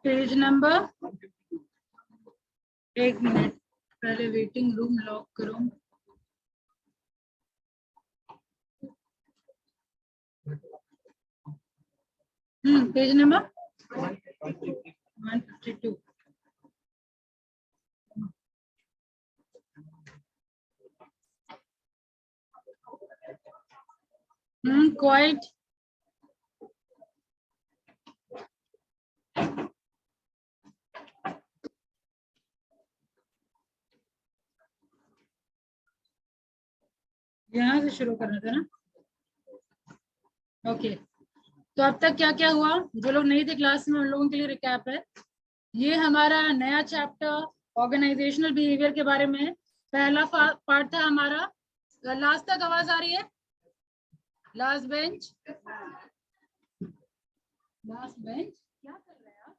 Page number, 1 minute पहले waiting room lock करो। Page number 152। Quite यहाँ से शुरू करना था ना। ओके, तो अब तक क्या क्या हुआ, जो लोग नहीं थे क्लास में उन लोगों के लिए रिकैप है। ये हमारा नया चैप्टर ऑर्गेनाइजेशनल बिहेवियर के बारे में है। पहला पार्ट था हमारा। लास्ट तक आवाज आ रही है? लास्ट बेंच, लास्ट बेंच क्या कर रहे हैं आप?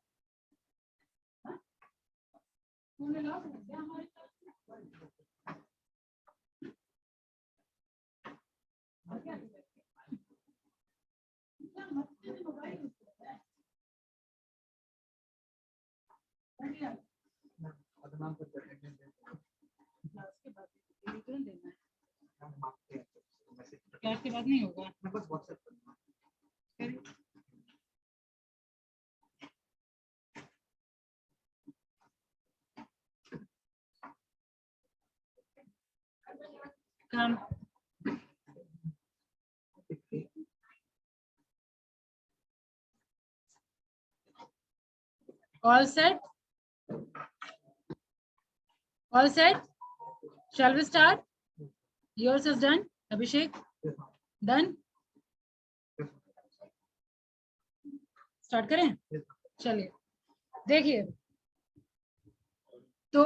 क्लास के बाद नहीं होगा। काम all set? All set? Shall we start? Yours is done. Abhishek? Done? Start करें? चलिए देखिए, तो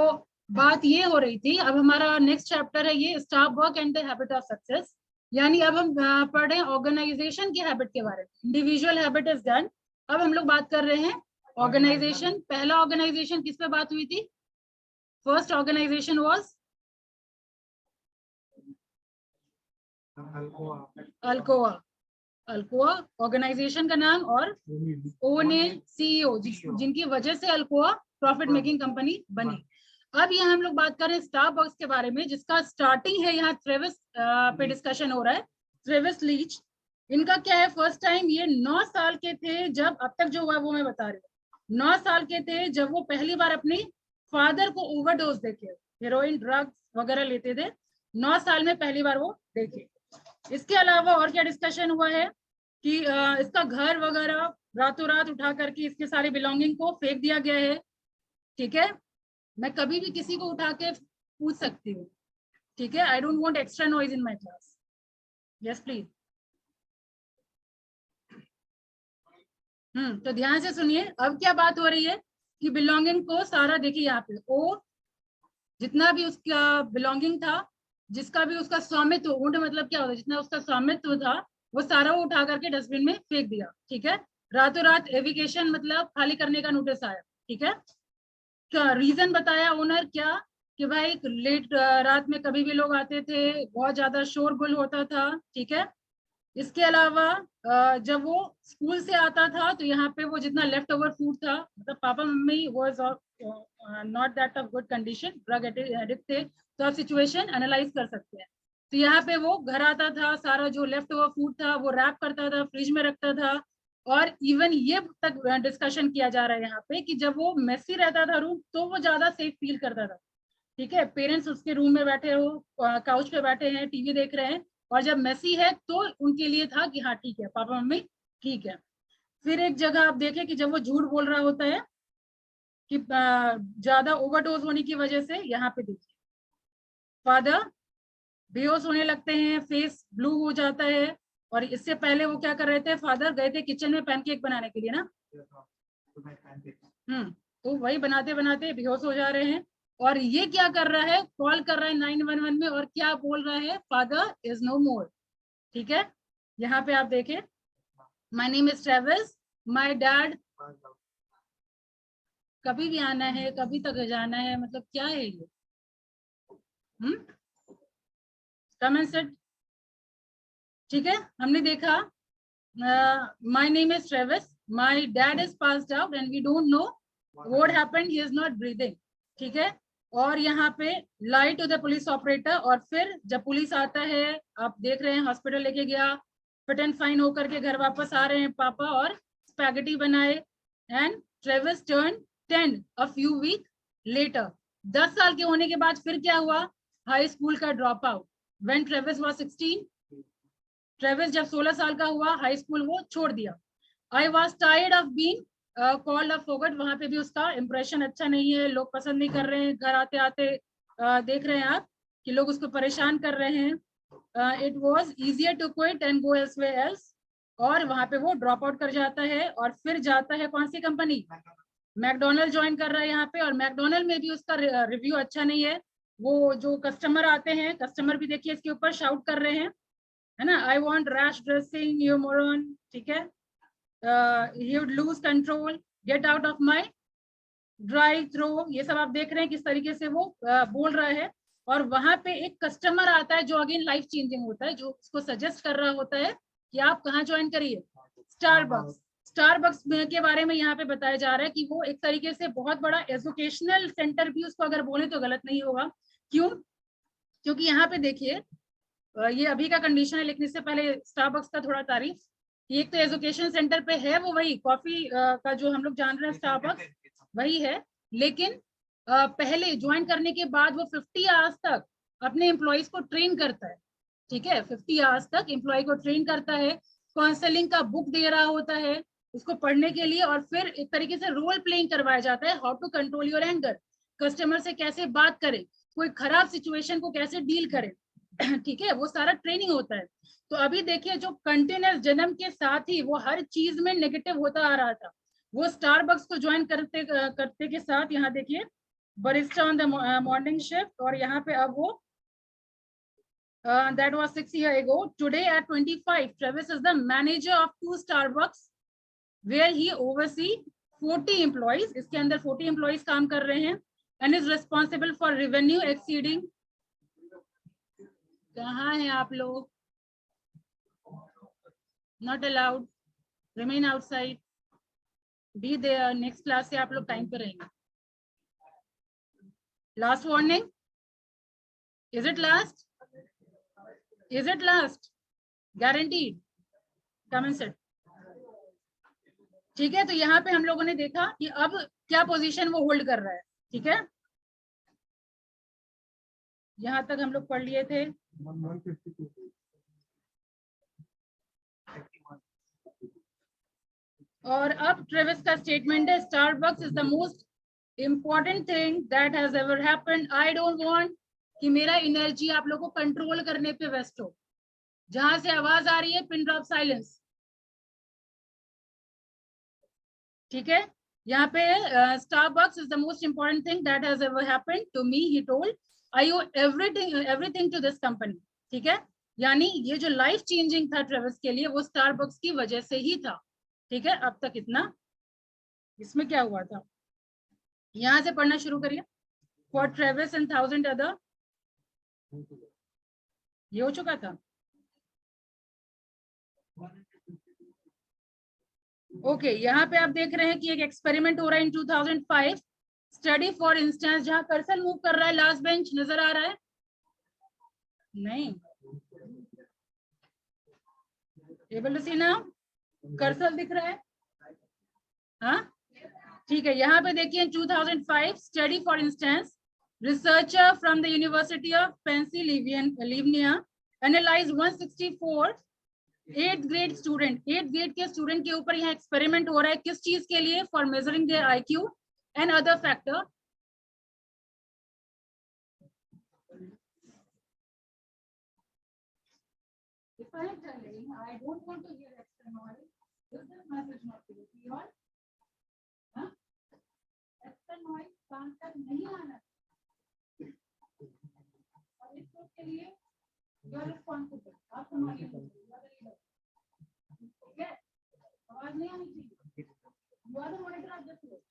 बात ये हो रही थी, अब हमारा नेक्स्ट चैप्टर है ये staff work and the habit of success. यानी अब हम पढ़ रहे हैं ऑर्गेनाइजेशन की हैबिट के बारे में। इंडिविजुअल हैबिट इज डन, अब हम लोग बात कर रहे हैं ऑर्गेनाइजेशन। पहला ऑर्गेनाइजेशन किस पे बात हुई थी? First organization was Alcoa. Alcoa organization का नाम, और ओनेल सीईओ, जिनकी वजह से अल्कोआ प्रॉफिट मेकिंग कंपनी बनी। अब यहाँ हम लोग बात कर रहे हैं स्टारबक्स के बारे में, जिसका स्टार्टिंग है यहाँ ट्रेविस पे डिस्कशन हो रहा है। ट्रेविस लीच, इनका क्या है, फर्स्ट टाइम ये 9 साल के थे जब, अब तक जो हुआ वो मैं बता रही हूँ। 9 साल के थे जब वो पहली बार अपने फादर को ओवरडोज देखे, हेरोइन ड्रग्स वगैरह लेते थे। 9 साल में पहली बार वो देखे। इसके अलावा और क्या डिस्कशन हुआ है कि इसका घर वगैरह रातों रात उठा करके इसके सारे बिलोंगिंग को फेंक दिया गया है। ठीक है, मैं कभी भी किसी को उठा के पूछ सकती हूँ। ठीक है, I don't want extra noise in my class. Yes please. तो ध्यान से सुनिए, अब क्या बात हो रही है कि बिलोंगिंग को सारा, देखिए यहाँ पे ओ, जितना भी उसका बिलोंगिंग था, जिसका भी उसका स्वामित्व, ऊंट मतलब क्या होता है, जितना उसका स्वामित्व था वो सारा वो उठा करके डस्टबिन में फेंक दिया। ठीक है, रातों रात एविकेशन मतलब खाली करने का नोटिस आया। ठीक है, क्या रीजन बताया ओनर, क्या कि भाई लेट रात में कभी भी लोग आते थे, बहुत ज्यादा शोरगुल होता था। ठीक है, इसके अलावा जब वो स्कूल से आता था तो यहाँ पे वो जितना लेफ्ट ओवर फूड था, मतलब papa mummy was not that of good condition, drug addict थे, तो आप सिचुएशन एनालाइज कर सकते हैं। तो यहाँ पे वो घर आता था, सारा जो लेफ्ट ओवर फूड था वो रैप करता था, फ्रिज में रखता था। और इवन ये तक डिस्कशन किया जा रहा है यहाँ पे कि जब वो मेसी रहता था रूम तो वो ज्यादा सेफ फील करता था। ठीक है, पेरेंट्स उसके रूम में बैठे हो, काउच पे बैठे हैं, टीवी देख रहे हैं, और जब मेसी है तो उनके लिए था कि हाँ ठीक है पापा मम्मी ठीक है। फिर एक जगह आप देखें कि जब वो झूठ बोल रहा होता है कि ज्यादा ओवरडोज होने की वजह से, यहाँ पे देखिए फादर बेहोश होने लगते हैं, फेस ब्लू हो जाता है। और इससे पहले वो क्या कर रहे थे, फादर गए थे किचन में पैनकेक बनाने के लिए ना। तो वही बनाते बनाते बेहोश हो जा रहे हैं। और ये क्या कर रहा है, कॉल कर रहा है 911 में, और क्या बोल रहा है, फादर इज नो मोर। ठीक है, यहाँ पे आप देखें, my name is Travis, my dad, कभी भी आना है कभी तक जाना है, मतलब क्या है ये? Come and sit. ठीक है, हमने देखा my name is Travis, my dad is passed out and we don't know what happened, he is not breathing. ठीक है, और यहाँ पे lie to the police operator, और फिर जब पुलिस आता है, आप देख रहे हैं हॉस्पिटल लेके गया, फिट एंड फाइन होकर के घर वापस आ रहे हैं पापा, और स्पैगेटी बनाए, and Travis turn 10 a few week later. 10 साल के होने के बाद फिर क्या हुआ, हाई स्कूल का drop out. When Travis was 16, Travis जब 16 साल का हुआ, हाई स्कूल वो छोड़ दिया. I was tired of being called a Phogat. वहां पे भी उसका इंप्रेशन अच्छा नहीं है, लोग पसंद नहीं कर रहे हैं. घर आते आते देख रहे हैं आप कि लोग उसको परेशान कर रहे हैं. It was easier to quit and go elsewhere else. और वहां पे वो ड्रॉप आउट कर जाता है, और फिर जाता है कौन सी कंपनी, मैकडोनल्ड ज्वाइन कर रहा है यहाँ पे. और मैकडोनल्ड में भी उसका रिव्यू अच्छा नहीं है. वो जो कस्टमर आते हैं, कस्टमर भी देखिए इसके ऊपर शाउट कर रहे हैं, है ना, I want rash dressing, you moron. ठीक है, he would lose control, get out of my drive through. ये सब आप देख रहे हैं किस तरीके से वो बोल रहा है. और वहां पे एक कस्टमर आता है जो अगेन लाइफ चेंजिंग होता है, जो उसको सजेस्ट कर रहा होता है कि आप कहाँ ज्वाइन करिए, स्टारबक्स. स्टारबक्स के बारे में यहाँ पे बताया जा रहा है कि वो एक तरीके से बहुत बड़ा एजुकेशनल सेंटर भी उसको अगर बोले तो गलत नहीं होगा. क्यों? क्योंकि यहाँ पे देखिए, ये अभी का कंडीशन है, लेकिन इससे पहले स्टारबक्स का थोड़ा तारीफ. एक तो एजुकेशन सेंटर पे है, वो वही कॉफी का जो हम लोग जान रहे हैं स्टारबक्स वही है. लेकिन पहले ज्वाइन करने के बाद वो 50 आवर्स तक अपने एम्प्लॉइज को ट्रेन करता है. ठीक है, 50 आवर्स तक एम्प्लॉय को ट्रेन करता है, काउंसलिंग का बुक दे रहा होता है उसको पढ़ने के लिए, और फिर एक तरीके से रोल प्लेइंग करवाया जाता है. How to control your anger, customer से कैसे बात करें, कोई खराब सिचुएशन को कैसे डील करें. ठीक है, वो सारा ट्रेनिंग होता है. तो अभी देखिए, जो कंटिन्यूअस जन्म के साथ ही वो हर चीज में नेगेटिव होता आ रहा था, वो स्टारबक्स को ज्वाइन करते करते के साथ, यहाँ देखिए barista on the morning shift. और यहाँ पे अब वो that was 6 years ago. Today at 25, Travis is the manager of 2 Starbucks where he oversee 40 employees. इसके अंदर 40 employees काम कर रहे हैं, and is responsible for revenue exceeding. कहाँ हैं आप लोग? Not allowed. Remain outside. Be there. Next class से आप लोग टाइम पे रहेंगे. Last warning. Is it last? Is it last? Guaranteed. Come and sit. ठीक है, तो यहाँ पे हम लोगों ने देखा कि अब क्या पोजीशन वो होल्ड कर रहा है. ठीक है, यहाँ तक हम लोग पढ़ लिए थे. और अब ट्रेविस का स्टेटमेंट है, Starbucks is the most important thing that has ever happened. I don't want कि मेरा एनर्जी आप लोगों को कंट्रोल करने पे वेस्ट हो. जहां से आवाज आ रही है, पिन ड्रॉप साइलेंस. ठीक है, यहाँ पे Starbucks is the most important thing that has ever happened to me, he told. I owe everything to this company. ठीक है, यानी ये जो लाइफ चेंजिंग था ट्रेविस के लिए, वो स्टारबक्स की वजह से ही था. ठीक है, अब तक इतना. इसमें क्या हुआ था, यहां से पढ़ना शुरू करिए. फॉर ट्रेविस एंड 1000 अदर, ये हो चुका था. ओके, यहाँ पे आप देख रहे हैं कि एक एक्सपेरिमेंट हो रहा है इन 2005. स्टडी फॉर इंस्टेंस, जहां कर्सर मूव कर रहा है, लास्ट बेंच नजर आ रहा है? नहीं, able to see now? Cursor दिख रहा है? हाँ, ठीक है. यहाँ पे देखिए 2005 study for instance, researcher from the university of Pennsylvania analyse 164 8th grade student. 8th grade के स्टूडेंट के ऊपर यहाँ एक्सपेरिमेंट हो रहा है. किस चीज के लिए? For measuring their IQ and other factor. If I am telling, I don't want to hear extra noise. This is message not to you. All? हाँ? Extra noise कान तक नहीं आना. और इस चीज के लिए you are responsible. आप संभालिए. ठीक है? आवाज नहीं आनी चाहिए. You are the monitor of this room.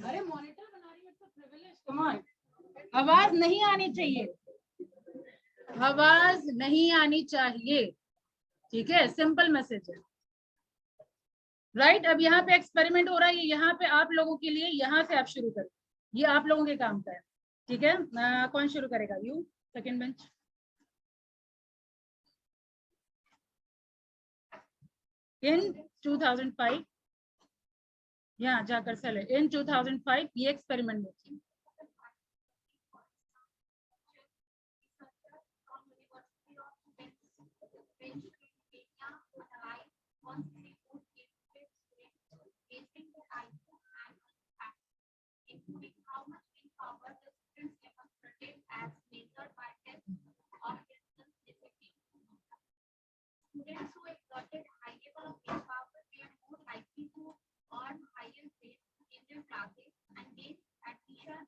अरे मॉनिटर बना रही है तो privilege. Come on. आवाज नहीं आनी चाहिए. आवाज नहीं आनी चाहिए. ठीक है, सिंपल मैसेज है. राइट। अब यहाँ पे एक्सपेरिमेंट हो रहा है, यहाँ पे आप लोगों के लिए, यहाँ से आप शुरू करें, ये आप लोगों के काम का है, ठीक है। कौन शुरू करेगा? You, second bench. इन 2005, यहाँ जाकर चले, इन 2005 ये एक्सपेरिमेंट देखिए। Students who exerted high level of willpower were more likely to earn higher grades in their classes and gain admission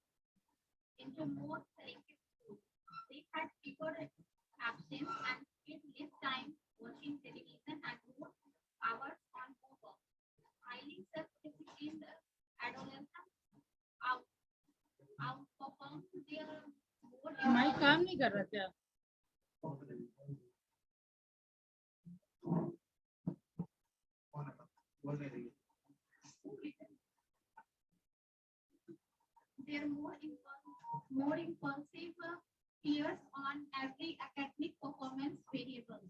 into more selective schools. They had fewer absence and spent less time watching television and more hours on homework. Highly self-disciplined adolescents outperformed their more. Mic काम नहीं कर रहा क्या? Their more impulsive peers on every academic performance variable.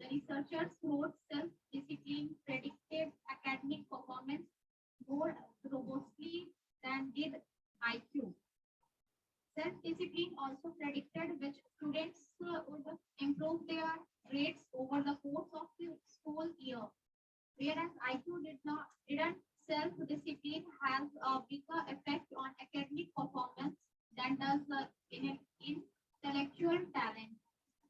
The researchers wrote self-discipline predicted academic performance more robustly than did IQ. Self-discipline also predicted which students would improve their grades over the course of the school year, whereas IQ didn't. Self-discipline has a bigger effect on academic performance than does intellectual talent.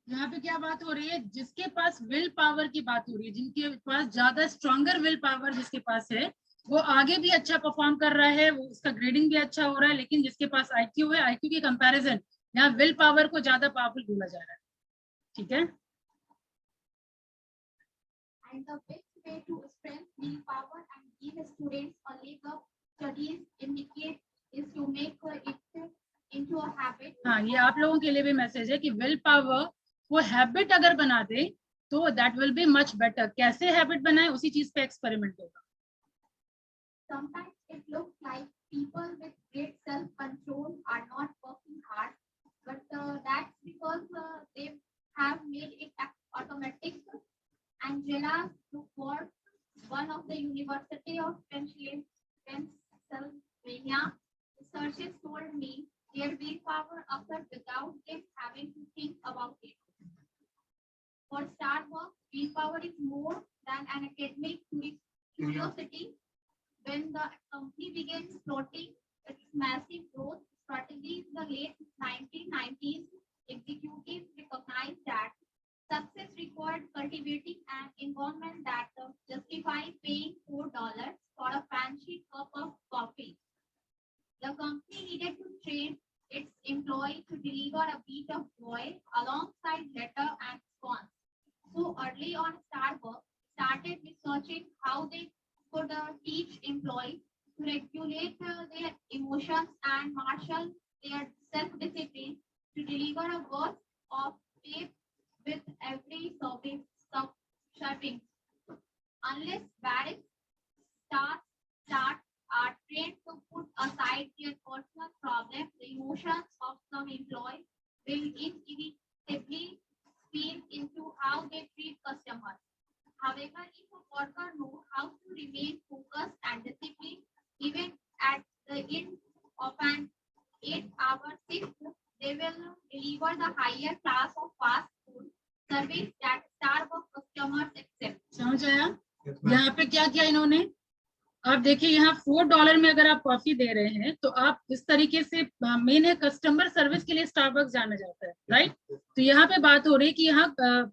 यहाँ पे क्या बात हो रही है? जिसके पास will power की बात हो रही है, जिनके पास ज्यादा स्ट्रॉन्गर विल पावर जिसके पास है, वो आगे भी अच्छा परफॉर्म कर रहा है, वो उसका ग्रेडिंग भी अच्छा हो रहा है। लेकिन जिसके पास आईक्यू है, आईक्यू के कंपैरिजन यहाँ विल पावर को ज्यादा पावरफुल बोला जा रहा है, ठीक है। And the best way to strengthen willpower and give students a leg up studies indicate is to make it into a habit. हाँ, ये आप लोगों के लिए भी मैसेज है कि विल पावर वो हैबिट अगर बना दे तो that will be much better. कैसे हैबिट बनाए, उसी चीज पे एक्सपेरिमेंट होगा। Sometimes it looks like people with great self-control are not working hard, but that's because they have made it automatic. Angela Duckworth, one of the University of Pennsylvania researchers, told me their willpower occurred without them having to think about it. For Starbucks, willpower is more than an academic curiosity. When the company began exploiting its massive growth strategy in the late 1990s, executives recognized that success required cultivating an environment that justified paying $4 for a fancy cup of coffee. The company needed to train its employees to deliver a beat of joy alongside letter and scones. So early on, Starbucks started researching how they could teach employees to regulate their emotions and marshal their self-discipline to deliver a burst of pay with every serving. Unless bad staff are trained to put aside their personal problems, the emotions of some employees will inevitably spill into how they treat customers. However, if a worker knows how to remain focused and disciplined, even at the end of an 8-hour shift, they will deliver the higher class of fast food service that Starbucks customers accept. समझ आया? यहाँ पे क्या किया इन्होंने? आप देखिए, यहाँ $4 में अगर आप कॉफी दे रहे हैं तो आप इस तरीके से, मेन है कस्टमर सर्विस के लिए स्टारबक्स जाना जाता है, राइट। तो यहाँ पे बात हो रही है कि यहाँ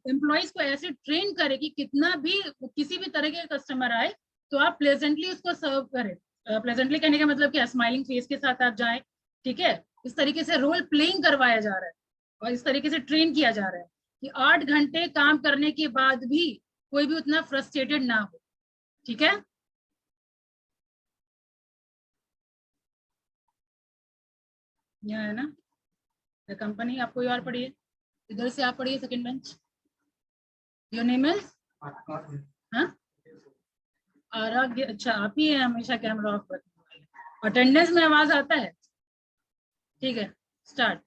एम्प्लॉइज को ऐसे ट्रेन करे कि कितना भी किसी भी तरह के कस्टमर आए तो आप प्लेजेंटली उसको सर्व करें। प्लेजेंटली कहने का मतलब क्या? स्माइलिंग फेस के साथ आप जाएं, ठीक है। इस तरीके से रोल प्लेइंग करवाया जा रहा है और इस तरीके से ट्रेन किया जा रहा है कि 8 घंटे काम करने के बाद भी कोई भी उतना फ्रस्ट्रेटेड ना हो, ठीक है। यहाँ है ना द कंपनी। आप कोई और पढ़िए, इधर से आप पढ़िए, second bench. Your name is आराध्य, अच्छा आप ही है हमेशा कैमरा ऑफ रखने वाले। अटेंडेंस में आवाज आता है? ठीक है, start.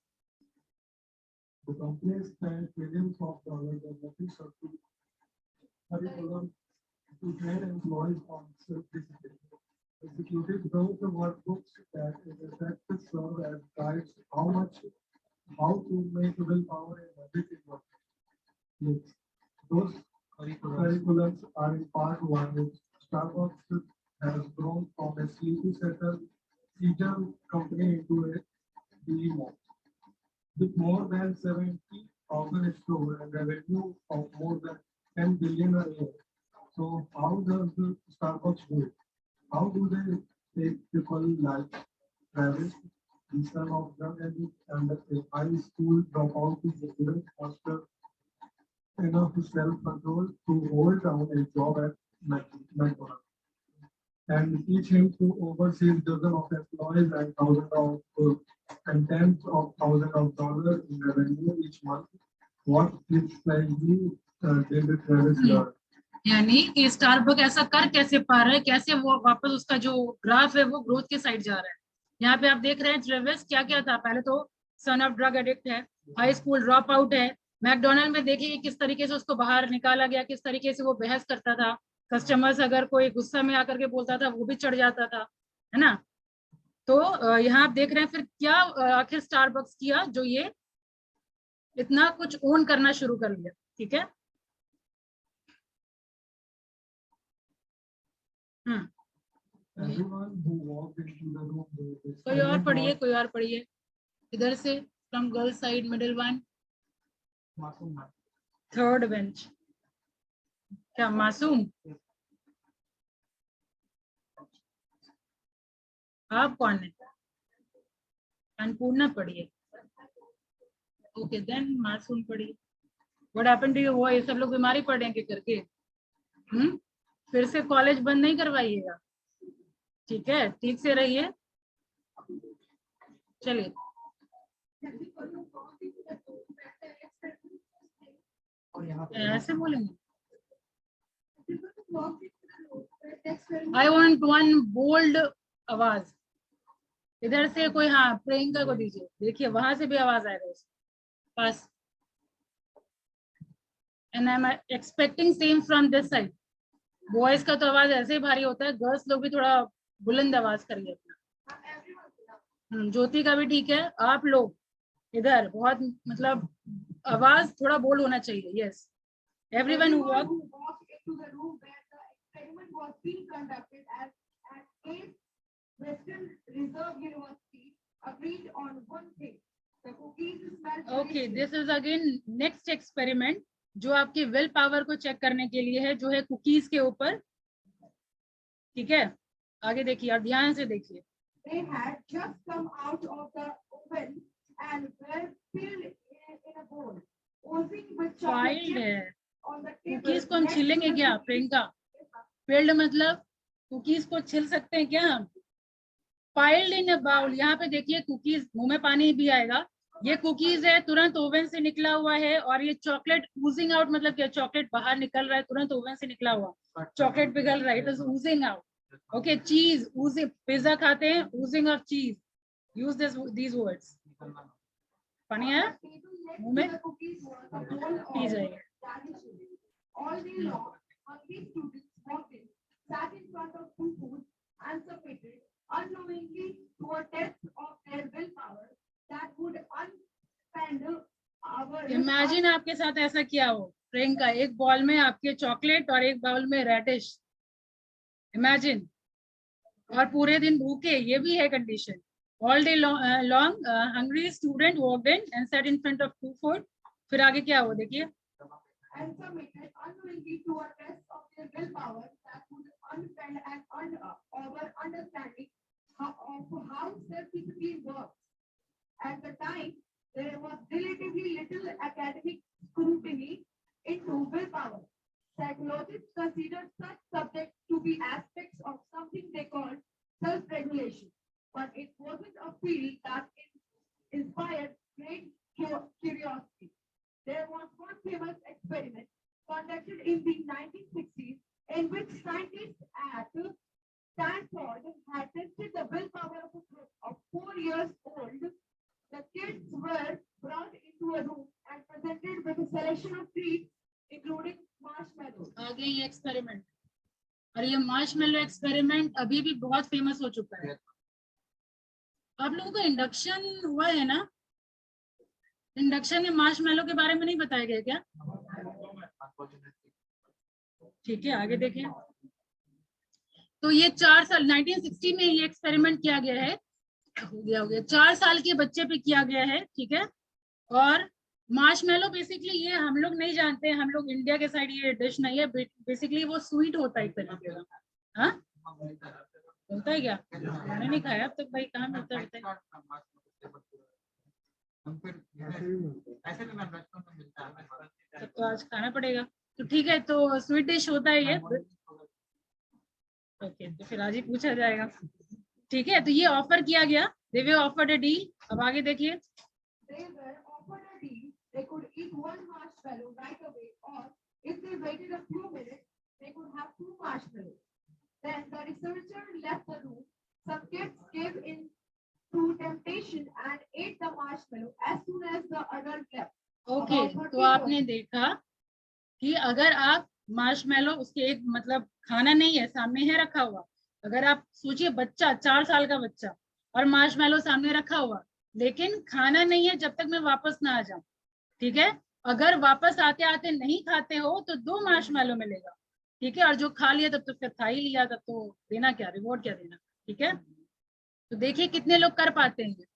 The company spent millions of dollars developing certain curriculum to train employees on self-discipline. Executives wrote the workbooks that in effect serve as guides how to make willpower and habit work. Yes. Those curriculums are in part one. Starbucks has grown from a sleepy seater company into a behemoth. With more than 70,000 stores and revenue of more than 10 billion a year. So how does the Starbucks do it? How do they take people like Travis, the son of drug addict and a high school dropout who didn't master enough self-control to hold down a job at McDonald's and teach him to oversee dozens of employees and tens of thousands of dollars in revenue each month. What precisely did Travis learn? यानी कि Starbuck ऐसा कर कैसे पा रहा है, कैसे वो वापस उसका जो ग्राफ है वो ग्रोथ के साइड जा रहा है। यहाँ पे आप देख रहे हैं ट्रेविस क्या क्या था, पहले तो सन ऑफ ड्रग एडिक्ट है, हाई स्कूल ड्रॉप आउट है। मैकडोनल्ड में देखिए किस तरीके से उसको बाहर निकाला गया, किस तरीके से वो बहस करता था, कस्टमर्स अगर कोई गुस्सा में आकर के बोलता था वो भी चढ़ जाता था, है ना। तो यहाँ आप देख रहे हैं फिर क्या आखिर स्टारबक्स किया जो ये इतना कुछ ओन करना शुरू कर लिया। ठीक है, कोई और पढ़िए, कोई और पढ़िए इधर से, from girls side middle one, third bench. क्या मासूम? आप कौन है? अन्नपूर्णा पढ़िए। ओके देन मासूम पढ़िए। What happened to your voice? सब लोग बीमारी पड़ेंगे करके। फिर से कॉलेज बंद नहीं करवाइएगा, ठीक है, ठीक से रहिए। चलिए, ऐसे बोलेंगे। आई वॉन्ट वन बोल्ड आवाज इधर से कोई, हाँ प्रियंका को दीजिए, देखिए वहां से भी आवाज आएगा उसके पास। And I am expecting same from this side. Boys का तो आवाज ऐसे ही भारी होता है, गर्ल्स लोग भी थोड़ा बुलंद आवाज करिए अपना। ज्योति का भी ठीक है, आप लोग इधर बहुत मतलब आवाज थोड़ा बोल्ड होना चाहिए। Yes, everyone who walk into the room where the experiment was being conducted at Western Reserve University agreed on one thing. The cookies smelled okay, this is again next experiment जो आपकी will power को check करने के लिए है, जो है cookies के ऊपर। ठीक है, आगे देखिए, आप ध्यान से देखिए। They had just come out of the oven and were filled in a bowl, oozing with chocolate filed chips है, on the table. कुकीज को हम छीलेंगे क्या प्रियंका? फिल्ड मतलब कुकीज को छिल सकते हैं क्या हम? फाइल्ड इन अ बाउल, यहाँ पे देखिए कुकीज, मुंह में पानी भी आएगा। ये कुकीज है, तुरंत ओवन से निकला हुआ है, और ये चॉकलेट ऊजिंग आउट मतलब क्या, चॉकलेट बाहर निकल रहा है, तुरंत ओवन से निकला हुआ चॉकलेट पिघल रहा है, it is oozing out. Okay, चीज ऊजिंग, पिज्जा खाते हैं, ऊजिंग ऑफ चीज, यूज दीज वर्ड्स। पानी आया मुंह में, पी जाइए। All day long, hungry students walked in, sat in front of two foods, and submitted unknowingly to a test of their willpower that would unspend our. Imagine आपके साथ ऐसा किया हो प्रियंका, एक बॉल में आपके चॉकलेट और एक बाउल में रेडिश, इमेजिन, और पूरे दिन भूखे, ये भी है condition. All day long hungry student walked in and sat in front of to food. फिर आगे क्या हुआ देखिए। And submitted unknowingly to a test of their willpower that would unspend and our understanding of how self-discipline works. At the time, there was relatively little academic scrutiny into willpower. Psychologists considered such subjects to be aspects of something they called self-regulation, but it wasn't a field that inspired great curiosity. There was one famous experiment conducted in the 1960s in which scientists at Stanford had tested the willpower of a group of 4 years old. The kids were brought into a room and presented with a selection of treats, including marshmallows. आगे ये experiment, और ये marshmallow experiment अभी भी बहुत famous हो चुका है। आप लोगों को इंडक्शन हुआ है ना? इंडक्शन में मार्शमेलो के बारे में नहीं बताया गया क्या? ठीक है, आगे देखिए। तो ये 4 साल 1960 में ये एक्सपेरिमेंट किया गया है, हो गया 4 साल के बच्चे पे किया गया है, ठीक है। और मार्शमेलो बेसिकली ये हम लोग नहीं जानते, हम लोग इंडिया के साइड ये डिश नहीं है, बेसिकली वो स्वीट होता है एक तरीके का। हाँ, होता है क्या? मैंने नहीं खाया अब तक भाई, कहाँ मिलता है? तब तो आज खाना पड़ेगा। तो ठीक है, तो स्वीट डिश होता है ये। ओके, तो फिर आज ही पूछा जाएगा। ठीक है, तो ये ऑफर किया गया, they were offered a deal। अब आगे देखिए। They were offered a deal. They could eat 1 marshmallow right away, or if they waited a few minutes, they could have 2 marshmallows. Then the researcher left the room. Some kids gave in to temptation and ate the marshmallow as soon as the adult left. Okay, तो आपने देखा कि अगर आप marshmallow, उसके एक मतलब खाना नहीं है, सामने है रखा हुआ। अगर आप सोचिए बच्चा, 4 साल का बच्चा, और मार्शमेलो सामने रखा हुआ, लेकिन खाना नहीं है जब तक मैं वापस ना आ जाऊं, ठीक है। अगर वापस आते आते नहीं खाते हो तो 2 मार्शमेलो मिलेगा, ठीक है। और जो खा लिया तब तो फिर खा ही लिया, तब तो देना क्या, रिवॉर्ड क्या देना, ठीक है। तो देखिए कितने लोग कर पाते हैं।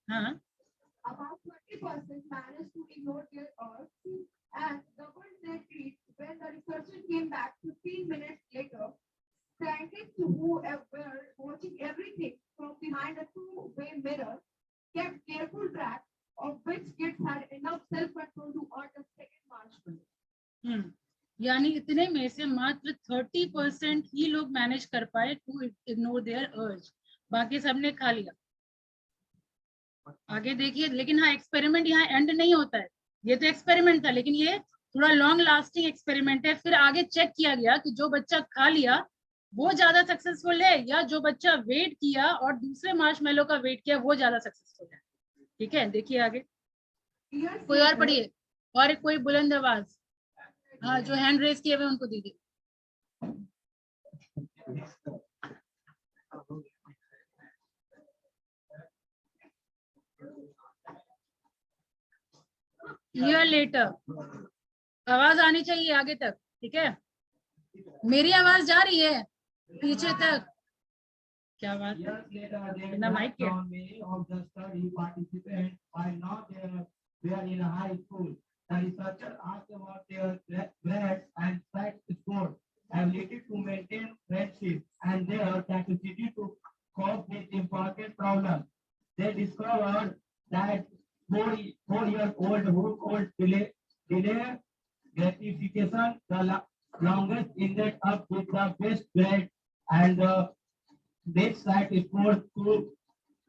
हाँ, About 20% managed to ignore their urge and governed their treats. When the researcher came back 15 minutes later, scientists who were watching everything from behind a 2-way mirror kept careful track of which kids had enough self-control to earn the second marshmallow. यानी इतने में से मात्र 30% ही लोग manage कर पाए to ignore there अर्ज, बाकी सबने खा लिया। आगे देखिए, लेकिन हाँ, एक्सपेरिमेंट यहाँ एंड नहीं होता है। ये तो एक्सपेरिमेंट था, लेकिन ये थोड़ा लॉन्ग लास्टिंग एक्सपेरिमेंट है। फिर आगे चेक किया गया कि जो बच्चा खा लिया वो ज्यादा सक्सेसफुल है, या जो बच्चा वेट किया और दूसरे मार्शमेलो का वेट किया वो ज्यादा सक्सेसफुल है, ठीक है। देखिए आगे, कोई और पढ़िए, और कोई बुलंद आवाज। हाँ, जो हैंड रेस किए हुए उनको दीजिए। ईयर लेटर, आवाज आनी चाहिए आगे तक, ठीक है। मेरी आवाज जा रही है पीछे तक? क्या बात है, ना माइक क्या? The researcher asked about their grades and SAT score, ability to maintain friendship, and their capacity to cope with important problems. They discovered that 4-year-old who could delay gratification the longest ended up with the best grade and the best SAT score to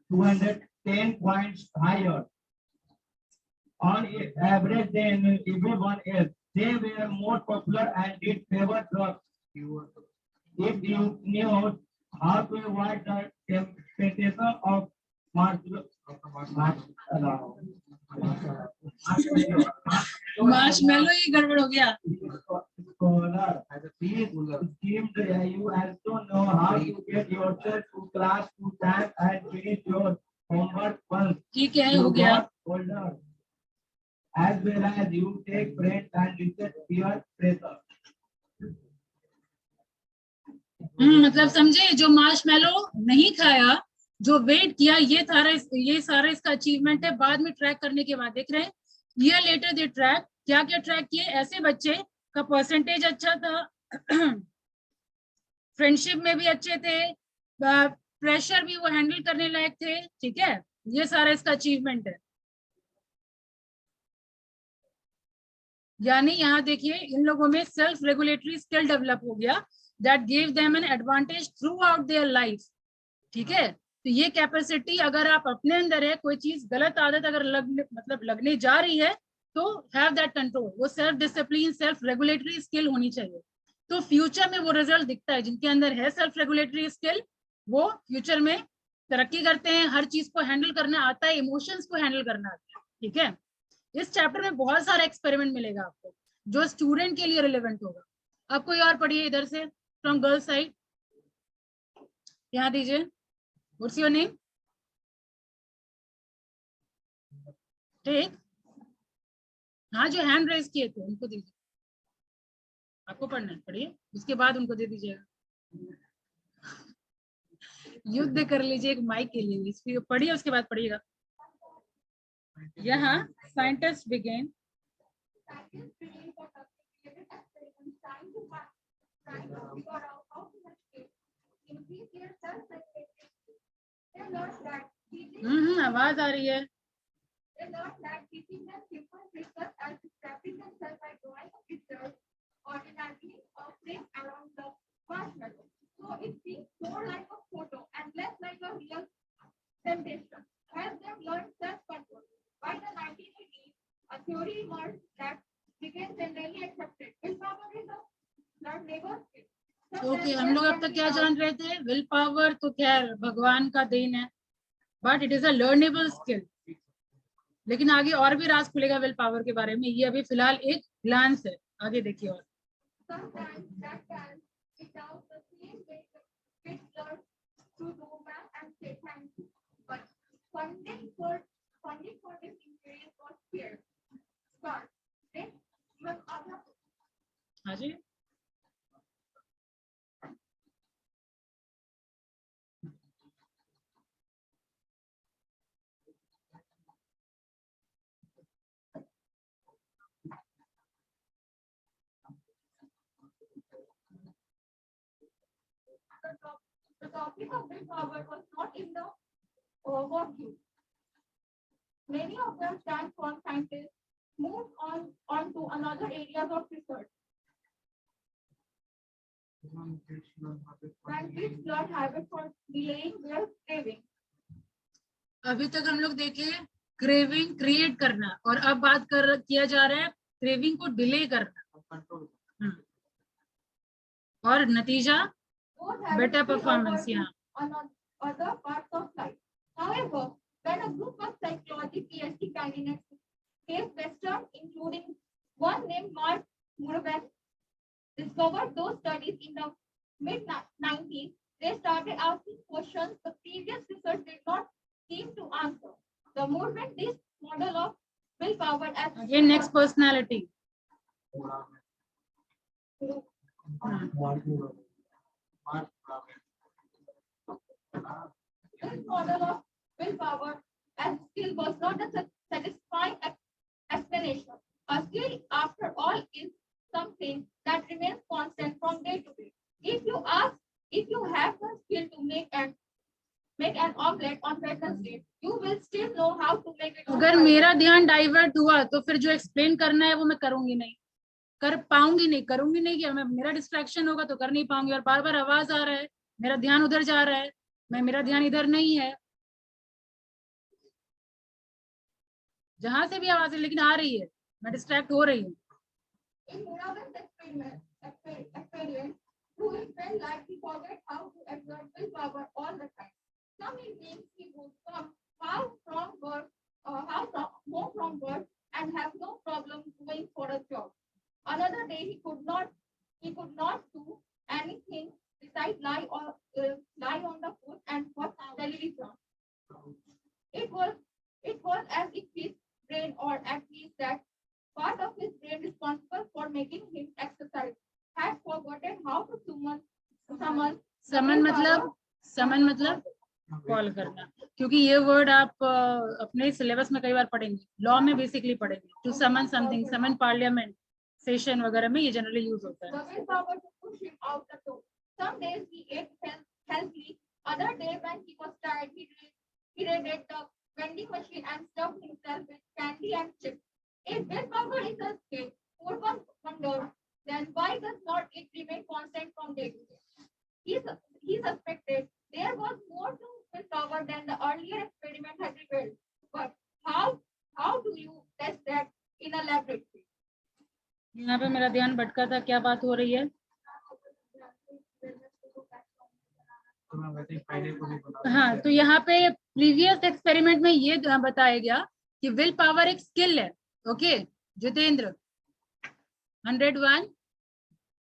210 points higher on average than everyone else. They were more popular and did favor drugs. If you knew how to avoid the temptation of marshmallow ही गड़बड़ हो गया। scholar, you also know how to get yourself to class to time and finish your homework once ठीक है, हो you गया। got older. As well as you take breaks and reset peer pressure. मतलब समझे, जो मार्शमेलो नहीं खाया, जो वेट किया, ये सारा इसका अचीवमेंट है। बाद में ट्रैक करने के बाद देख रहे हैं, ईयर लेटर दे ट्रैक, क्या क्या ट्रैक किए। ऐसे बच्चे का परसेंटेज अच्छा था, फ्रेंडशिप में भी अच्छे थे, प्रेशर भी वो हैंडल करने लायक थे, ठीक है। ये सारा इसका अचीवमेंट है। यानी यहाँ देखिए, इन लोगों में सेल्फ रेगुलेटरी स्किल डेवलप हो गया, that give them an advantage through out their life, ठीक है। तो ये कैपेसिटी अगर आप अपने अंदर है, कोई चीज गलत आदत अगर लगने जा रही है, तो हैव दैट कंट्रोल, वो self discipline self regulatory skill होनी चाहिए। तो फ्यूचर में वो रिजल्ट दिखता है, जिनके अंदर है सेल्फ रेगुलेटरी स्किल वो फ्यूचर में तरक्की करते हैं, हर चीज को हैंडल करना आता है, इमोशंस को हैंडल करना आता है। ठीक है, इस चैप्टर में बहुत सारा एक्सपेरिमेंट मिलेगा आपको जो स्टूडेंट के लिए रिलेवेंट होगा। अब कोई और पढ़िए इधर से, फ्रॉम गर्ल्स साइड, यहाँ दीजिए, व्हाट्स योर नेम? ठीक, हाँ जो हैंड रेज किए थे उनको दीजिए, आपको पढ़ना है पढ़िए, उसके बाद उनको दे दीजिएगा। युद्ध कर लीजिए एक माइक के लिए, इसलिए पढ़िए उसके बाद पढ़िएगा। यहाँ scientist begin Scientists begin for sophisticated experiments trying to figure out how to escape, increase their self-regulation. They learned that teaching आवाज आ रही है। They learned that teaching them simple tricks such as distracting themselves by drawing a picture or imagining a flame around the marshmallow. So it seems more like a photo and less like a real temptation. Help them learn self-control. By the 1980s, a theory emerged that became generally accepted. Willpower is a learnable skill. Okay, हम लोग अब तक क्या जान रहे थे? Will power तो खैर भगवान का देन है, but it is a learnable skill. लेकिन आगे और भी राज खुलेगा विल पावर के बारे में, ये अभी फिलहाल एक ग्लांस है, आगे देखिए। और Sometimes that can without the same way the kids learn to do math and say thank you. But funding for this increase was scarce. Start. Then even other हाँ जी, the topic of willpower was not in the working. Many of them transformed scientists moved on to another areas of research. When kids learn habits for delaying their craving. अभी तक हम लोग देखे craving create करना, और अब बात किया जा रहा है क्रेविंग को डिले करना। और नतीजा बेटर परफॉर्मेंस यहाँ। On other parts of life. However, when a group of psychology PhD candidates came Western, including one named Mark Murven, discovered those studies in the mid-90s, they started asking questions the previous research did not seem to answer. The Murven this model of willpower as Again, next personality. This model of willpower as skill was not a satisfying explanation. A skill, after all, is something that remains constant from day to day. If you have the skill to make an omelette on Wednesday, you will still know how to make it. अगर मेरा ध्यान divert हुआ तो फिर जो explain करना है वो मैं करूंगी नहीं, कर पाऊंगी नहीं, करूंगी नहीं, क्या मैं, मेरा डिस्ट्रैक्शन होगा तो कर नहीं पाऊंगी। और बार बार आवाज आ रहा है, मेरा ध्यान उधर जा रहा है, मेरा ध्यान इधर नहीं है, जहां से भी आवाज है लेकिन आ रही है, मैं डिस्ट्रैक्ट हो रही हूँ। In Muravan's experience, who felt like he forget how to exert willpower all the time. Some evenings he would come home from work and have no problem going for a job. Another day he could not do anything besides lie on the foot and watch television. It was as if his brain, or at least that part of his brain responsible for making him exercise, had forgotten how to समन मतलब call करना, क्योंकि ये word आप अपने syllabus में कई बार पढ़ेंगे, law में बेसिकली पढ़ेंगे। To summon something, summon parliament session वगैरह में ये जनरली यूज होता है। The willpower to push him out the door. Some days he ate healthy, other days when he was tired, he raided the vending machine and stuffed himself with candy and chips. If willpower is a skill, Purvan wondered, then why does not it remain constant from day to day? He suspected there was more to willpower than the earlier experiment had revealed. But how do you test that in a यहाँ पे मेरा ध्यान भटका था, क्या बात हो रही है? तो मैं वैसे ही फ्राइडे को भी बता हाँ, तो यहाँ पे प्रीवियस एक्सपेरिमेंट में ये बताया गया कि विल पावर एक स्किल है। ओके जितेंद्र, 101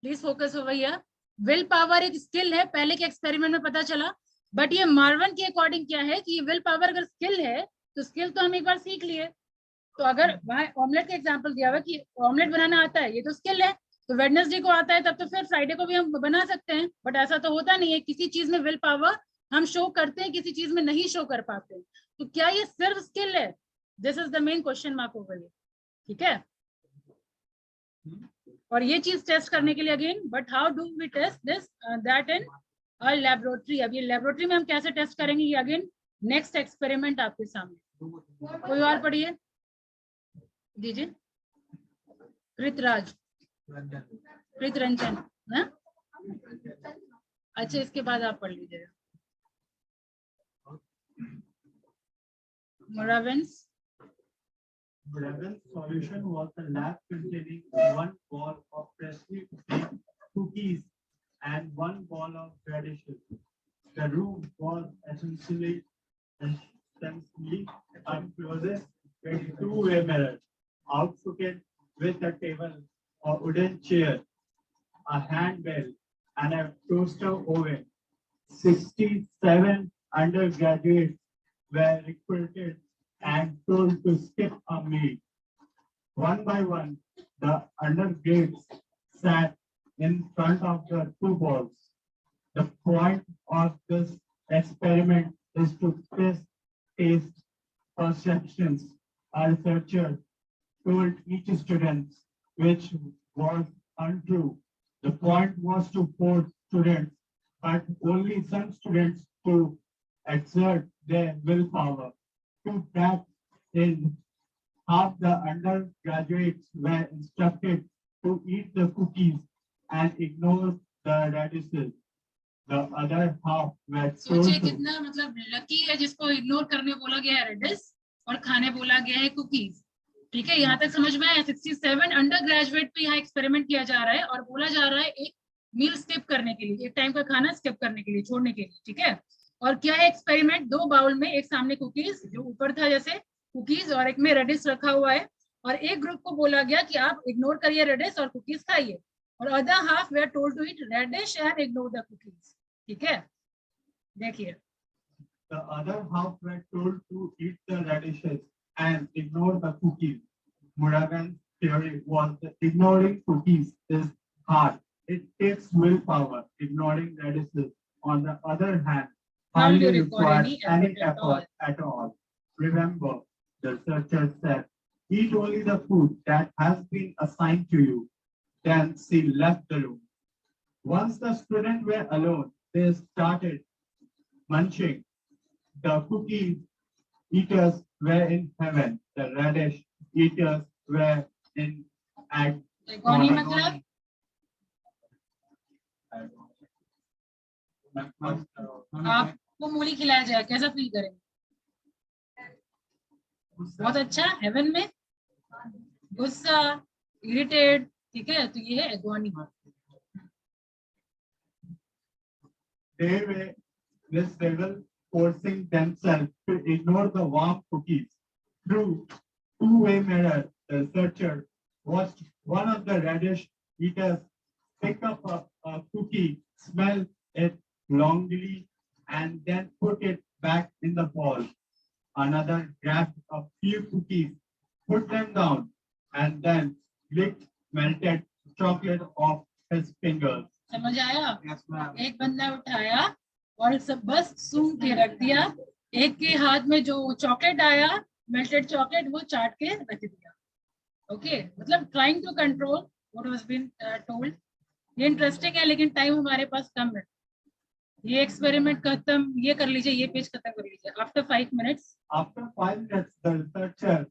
प्लीज फोकस हो भैया। विल पावर एक स्किल है, पहले के एक्सपेरिमेंट में पता चला, बट ये मार्वन के अकॉर्डिंग क्या है कि विल पावर अगर स्किल है तो स्किल तो हम एक बार सीख लिए। तो अगर वहां ऑमलेट का एग्जांपल दिया हुआ कि ऑमलेट बनाना आता है, ये तो स्किल है, तो वेडनेसडे को आता है तब तो फिर फ्राइडे को भी हम बना सकते हैं। बट ऐसा तो होता नहीं है, किसी चीज में विल पावर हम शो करते हैं, किसी चीज में नहीं शो कर पाते हैं। तो क्या ये सिर्फ स्किल है? This is the main question mark over here. ठीक है, और ये चीज टेस्ट करने के लिए again, but how do we test this that in a laboratory. अब ये लेबोरेटरी में हम कैसे टेस्ट करेंगे, ये अगेन नेक्स्ट एक्सपेरिमेंट आपके सामने। कोई और पढ़िए दीजिए। कृतराज, कृतरंजन, हाँ? अच्छा, इसके बाद आप पढ़ लीजिएगा। मोरावेंस, Raven's solution was a lab containing one ball of freshly baked cookies and one ball of radishes. The room was essentially a closet with two-way mirror, outfitted with a table, a wooden chair, a handbell, and a toaster oven. 67 undergraduates were recruited and told to skip a meal. One by one, the undergrads sat in front of the two balls. The point of this experiment is to test taste perceptions. A researcher told each student, which was untrue. The point was to force students, but only some students to exert their willpower. To that end, half the undergraduates were instructed to eat the cookies and ignore the radishes. The other half were told सोचिए to कितना मतलब lucky है जिसको ignore करने बोला गया है reddish और खाने बोला गया है कुकीज। ठीक है, यहाँ तक समझ में आया? 67 अंडर ग्रेजुएट पे यहाँ एक्सपेरिमेंट किया जा रहा है और बोला जा रहा है एक मील स्किप करने के लिए, एक टाइम का खाना स्किप करने के लिए, छोड़ने के लिए। ठीक है, और क्या है एक्सपेरिमेंट? दो बाउल में, एक सामने कुकीज जो ऊपर था जैसे कुकीज और एक में रेडिस रखा हुआ है, और एक ग्रुप को बोला गया कि आप इग्नोर करिए रेडिस और कुकीज खाइए, और other half were told to eat radish and ignore the cookies. ठीक है, देखिए the other half were told to eat the radishes and ignore the cookies. Muragan's theory was that ignoring cookies is hard. It takes willpower. Ignoring radishes, on the other hand, hardly requires any effort at all. Remember, the researcher said, eat only the food that has been assigned to you. Then she left the room. Once the students were alone, they started munching. The cookie eaters were in heaven. The radish eaters were in agony मतलब आपको मूली खिलाया जाए कैसा feel करेंगे? बहुत अच्छा, haven में गुस्सा, इरिटेट। ठीक है, तो ये है agony. They were miserable, forcing themselves to ignore the warm cookies. Through two-way mirror, the researcher watched one of the radish eaters pick up a cookie, smell it longingly, and then put it back in the bowl. Another grabbed a few cookies, put them down, and then licked melted chocolate off his fingers. समझ आया? एक बंदा उठाया और सब बस सूंघ के रख दिया, एक के हाथ में जो चॉकलेट आया, मेल्टेड चॉकलेट, वो चाट के रख दिया। ओके, मतलब trying to control what was been told. ये इंटरेस्टिंग है, लेकिन टाइम हमारे पास कम है। ये एक्सपेरिमेंट खत्म, ये कर लीजिए, ये पेज खत्म कर लीजिए। After 5 minutes After 5 minutes, the researcher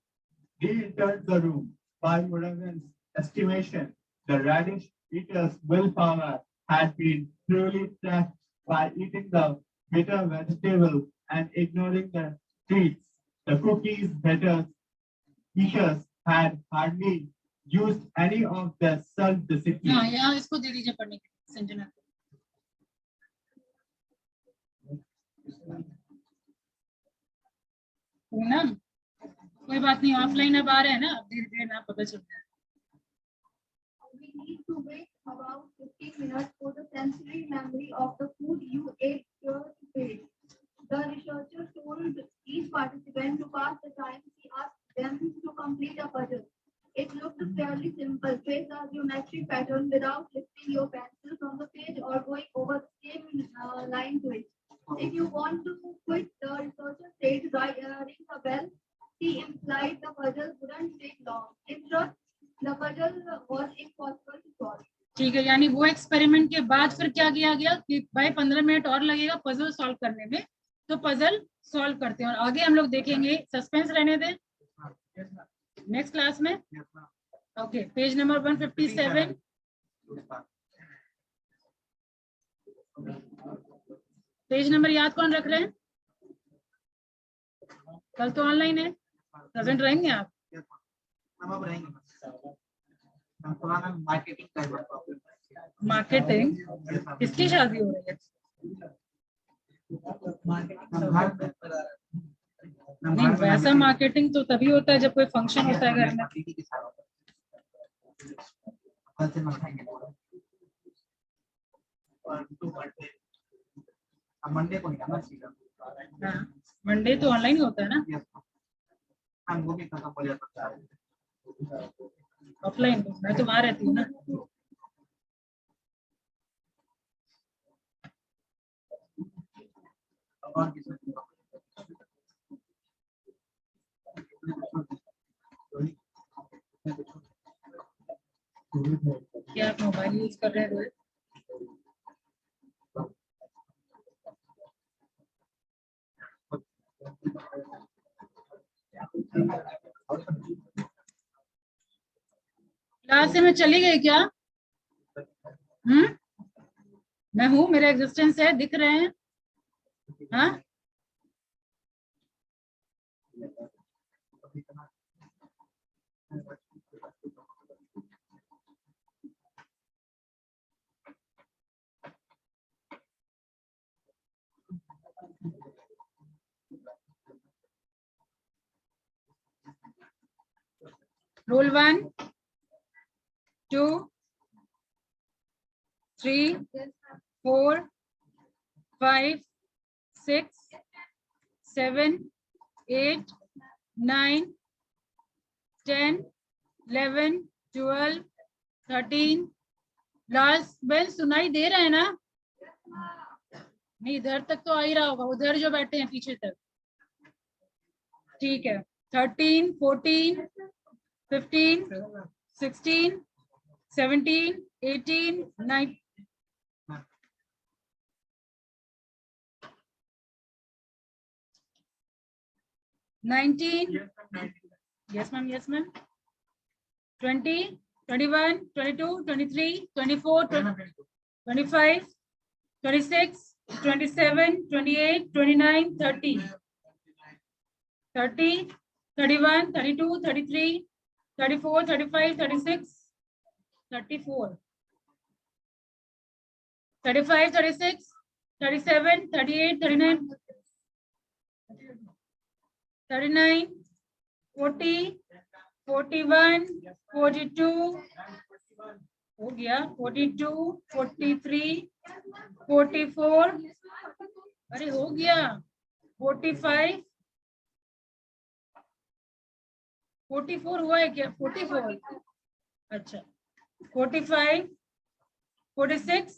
re-entered the room. By Muragan's estimation, the radish eaters' willpower had been truly tested by eating the bitter vegetable and ignoring the treats. The cookies eaters had hardly use any of the हाँ, self-discipline. यहाँ इसको दे दीजिए पढ़ने के लिए, संजना को। पूनम, कोई बात नहीं, ऑफलाइन अब आ रहे हैं ना, अब धीरे धीरे ना पता चलता है। We need to wait about 15 minutes for the sensory memory of the food you ate your face. The researcher told each participant to pass the time. He asked them to complete a puzzle. It looked fairly simple. Trace a geometric pattern without lifting your pencil from the page or going over the same line to it. If you want to quit, the researcher said, ring the bell. He implied the puzzle wouldn't take long. In short, the puzzle was impossible to solve. ठीक है, यानी वो experiment के बाद फिर क्या किया गया कि भाई 15 मिनट और लगेगा पजल सॉल्व करने में, तो पजल सॉल्व करते हैं। और आगे हम लोग देखेंगे, सस्पेंस रहने दें नेक्स्ट क्लास में। Okay, page number 157। Page number याद कौन रख रहे हैं? कल तो ऑनलाइन है, प्रेजेंट रहेंगे आप? मार्केटिंग किसकी शादी हो रही है? नहीं, वैसा मार्केटिंग तो तभी होता है जब कोई फंक्शन होता है घर में। मंडे को निकालना चाहिए। हाँ, मंडे तो ऑनलाइन होता है ना, वो भी खत्म हो जाता है। ऑफलाइन। मैं तो वहां रहती हूँ ना। और किसी क्या आप मोबाइल यूज कर रहे हैं रोहित? क्लास से मैं चली गई क्या? मैं हूँ, मेरा एग्जिस्टेंस है, दिख रहे हैं? हाँ, रोल 1 2 3 4 5 6 7 8 9 10 11 12 13। लास्ट बेल सुनाई दे रहा है ना? नहीं, इधर तक तो आ ही रहा होगा, उधर जो बैठे हैं पीछे तक। ठीक है, 13 14 15 16 17 18 19 19। Yes ma'am, yes ma'am। 20 21 22 23 24 25 26 27 28 29 30 30 31 32 33 34 35 36 34 35 36 37 38 39 39 40 41 42 हो गया, 42 43 44, अरे हो गया, 45 44 हुआ है क्या? 44, अच्छा 45 46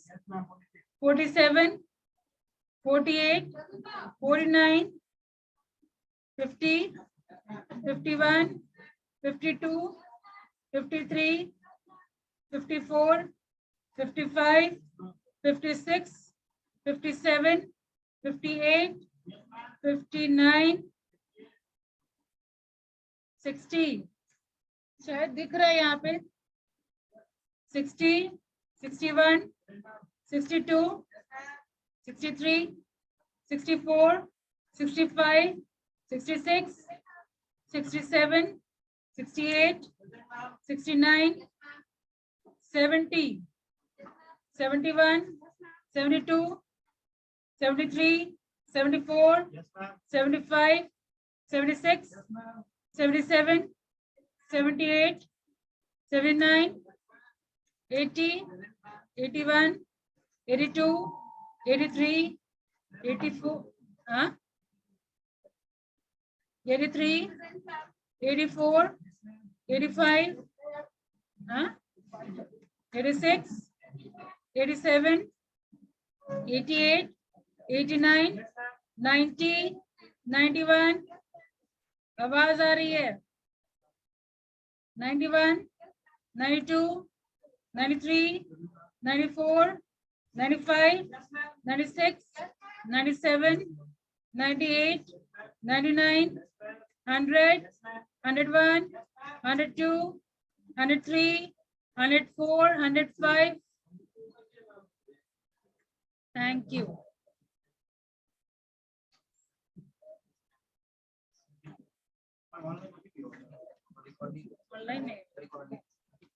47 48 49 50 51 52 53 54 55 56 57 58 59 60। शायद दिख रहा है यहाँ पे 60 61 62 63 64 65 66 67 68, 69, 70, 71, 72, 73, 74, Yes, ma'am. 75, 76, Yes, ma'am. 77, 78, 79, 80, 81, 82, 83, 84, 83, 84, 85, 86, 87, 88, 89, 90, 91, आवाज आ रही है 91, 92, 93, 94, 95, 96, 97, 98, 99, 100, 101, 102, 103, 104, 105. Thank you.